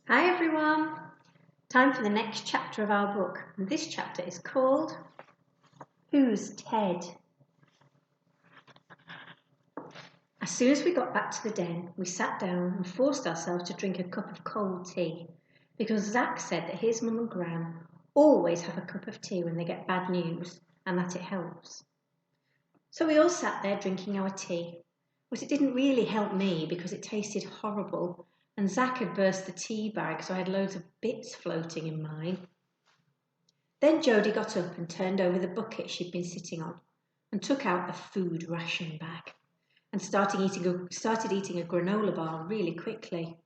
Hi everyone! Time for the next chapter of our book. And this chapter is called Who's Ted? As soon as we got back to the den, we sat down and forced ourselves to drink a cup of cold tea because Zach said that his mum and Gran always have a cup of tea when they get bad news and that it helps. So we all sat there drinking our tea, but it didn't really help me because it tasted horrible and Zach had burst the tea bag, so I had loads of bits floating in mine. Then Jodie got up and turned over the bucket she'd been sitting on and took out a food ration bag and started eating a granola bar really quickly.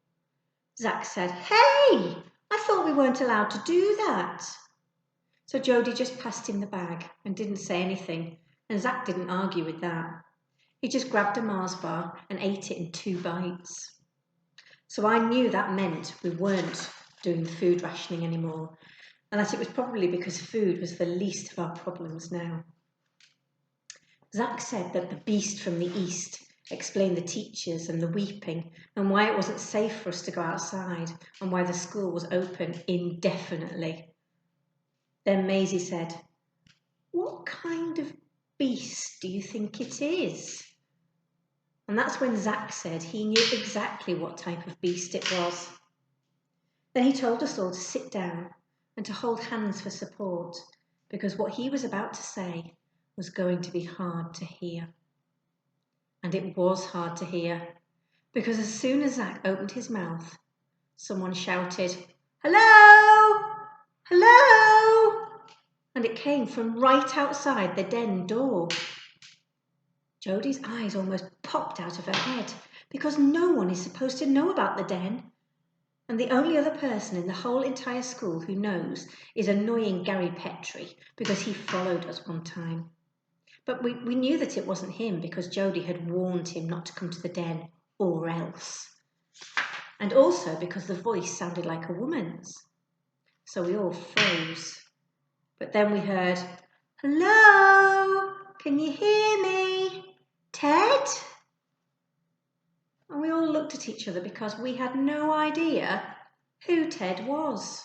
Zach said, "Hey, I thought we weren't allowed to do that." So Jodie just passed him the bag and didn't say anything, and Zach didn't argue with that. He just grabbed a Mars bar and ate it in 2 bites. So I knew that meant we weren't doing food rationing anymore, and that it was probably because food was the least of our problems now. Zach said that the beast from the east explained the teachers and the weeping and why it wasn't safe for us to go outside and why the school was open indefinitely. Then Maisie said, "What kind of beast do you think it is?" And that's when Zach said he knew exactly what type of beast it was. Then he told us all to sit down and to hold hands for support because what he was about to say was going to be hard to hear. And it was hard to hear because as soon as Zach opened his mouth, someone shouted, "Hello! Hello!" And it came from right outside the den door. Jodie's eyes almost popped out of her head because no one is supposed to know about the den. And the only other person in the whole entire school who knows is annoying Gary Petrie because he followed us one time. But we knew that it wasn't him because Jodie had warned him not to come to the den or else. And also because the voice sounded like a woman's. So we all froze. But then we heard, "Hello? Can you hear me? Ted?" And we all looked at each other because we had no idea who Ted was.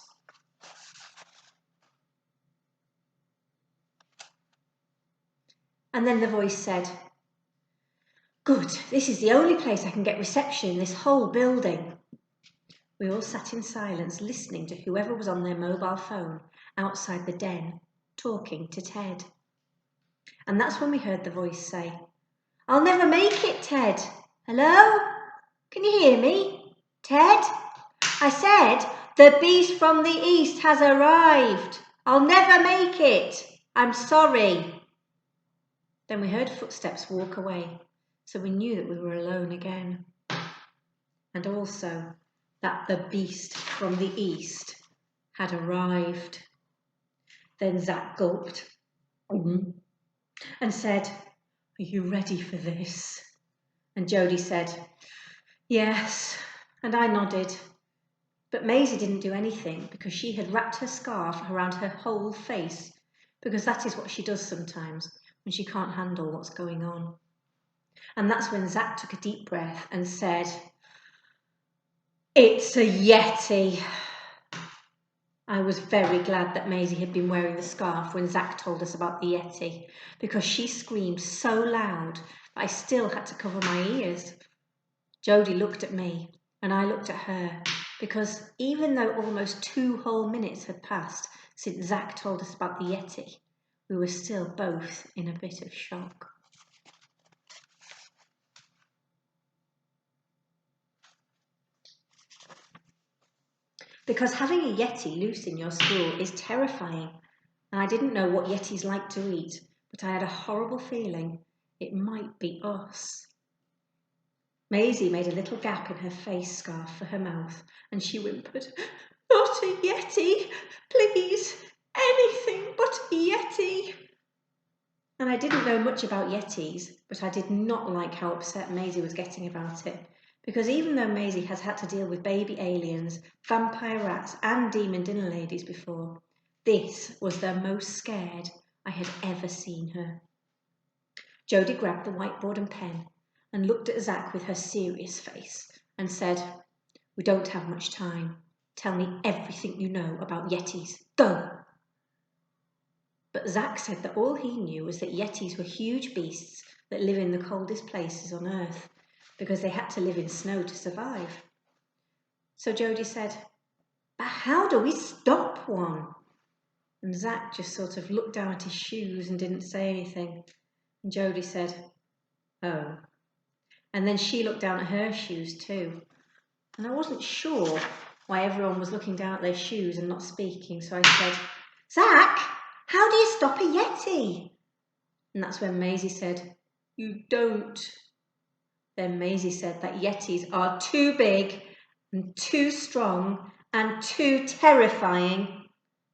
And then the voice said, "Good, this is the only place I can get reception in this whole building." We all sat in silence listening to whoever was on their mobile phone outside the den talking to Ted. And that's when we heard the voice say, "I'll never make it, Ted. Hello? Can you hear me? Ted? I said, the beast from the east has arrived. I'll never make it. I'm sorry." Then we heard footsteps walk away, so we knew that we were alone again. And also that the beast from the east had arrived. Then Zach gulped and said, "Are you ready for this?" And Jodie said, "Yes," and I nodded. But Maisie didn't do anything because she had wrapped her scarf around her whole face, because that is what she does sometimes when she can't handle what's going on. And that's when Zach took a deep breath and said, "It's a Yeti." I was very glad that Maisie had been wearing the scarf when Zach told us about the Yeti, because she screamed so loud that I still had to cover my ears. Jodie looked at me and I looked at her, because even though almost 2 whole minutes had passed since Zach told us about the Yeti, we were still both in a bit of shock. Because having a Yeti loose in your school is terrifying, and I didn't know what Yetis like to eat, but I had a horrible feeling it might be us. Maisie made a little gap in her face scarf for her mouth, and she whimpered, "Not a Yeti, please, anything but a Yeti." And I didn't know much about Yetis, but I did not like how upset Maisie was getting about it, because even though Maisie has had to deal with baby aliens, vampire rats and demon dinner ladies before, this was the most scared I had ever seen her. Jodie grabbed the whiteboard and pen and looked at Zach with her serious face and said, "We don't have much time. Tell me everything you know about Yetis. Go! But Zack said that all he knew was that Yetis were huge beasts that live in the coldest places on Earth because they had to live in snow to survive. So Jodie said, "But how do we stop one?" And Zack just sort of looked down at his shoes and didn't say anything. And Jodie said, "Oh." And then she looked down at her shoes too. And I wasn't sure why everyone was looking down at their shoes and not speaking, so I said, "Zack, how do you stop a Yeti?" And that's when Maisie said, "You don't." Then Maisie said that Yetis are too big and too strong and too terrifying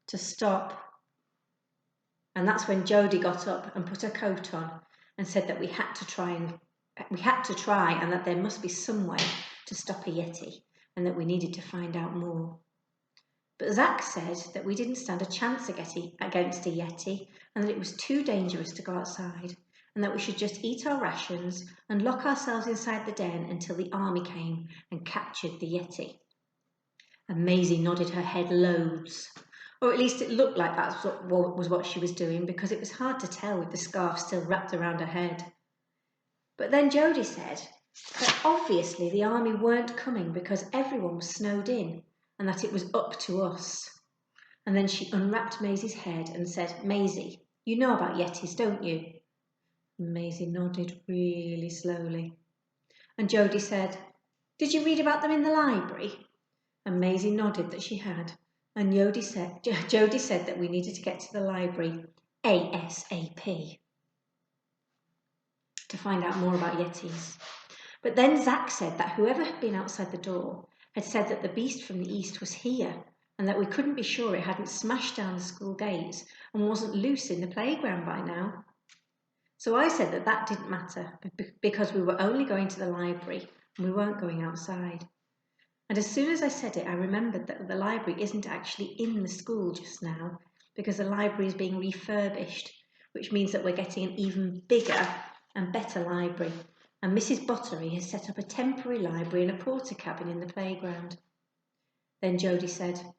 to stop. And that's when Jodie got up and put her coat on and said that we had to try and that there must be some way to stop a Yeti and that we needed to find out more. But Zack said that we didn't stand a chance against a Yeti and that it was too dangerous to go outside and that we should just eat our rations and lock ourselves inside the den until the army came and captured the Yeti. And Maisie nodded her head loads, or at least it looked like that was what she was doing because it was hard to tell with the scarf still wrapped around her head. But then Jodie said that obviously the army weren't coming because everyone was snowed in and that it was up to us. And then she unwrapped Maisie's head and said, "Maisie, you know about Yetis, don't you?" And Maisie nodded really slowly. And Jodie said, "Did you read about them in the library?" And Maisie nodded that she had. And Jodie said that we needed to get to the library ASAP to find out more about Yetis. But then Zack said that whoever had been outside the door had said that the beast from the east was here and that we couldn't be sure it hadn't smashed down the school gates and wasn't loose in the playground by now. So I said that that didn't matter because we were only going to the library and we weren't going outside. And as soon as I said it, I remembered that the library isn't actually in the school just now because the library is being refurbished, which means that we're getting an even bigger and better library. And Mrs. Bottery has set up a temporary library and a porter cabin in the playground. Then Jodie said,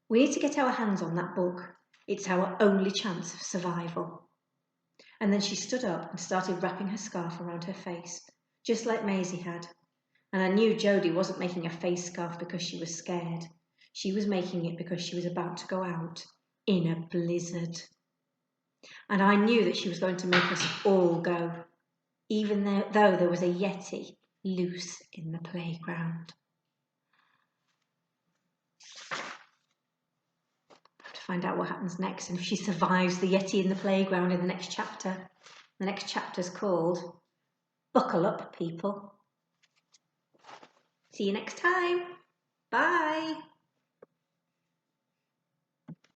"We need to get our hands on that book. It's our only chance of survival." And then she stood up and started wrapping her scarf around her face, just like Maisie had. And I knew Jodie wasn't making a face scarf because she was scared. She was making it because she was about to go out in a blizzard. And I knew that she was going to make us all go, even though there was a Yeti loose in the playground. To find out what happens next and if she survives the Yeti in the playground in the next chapter. The next chapter's called Buckle Up, People. See you next time. Bye.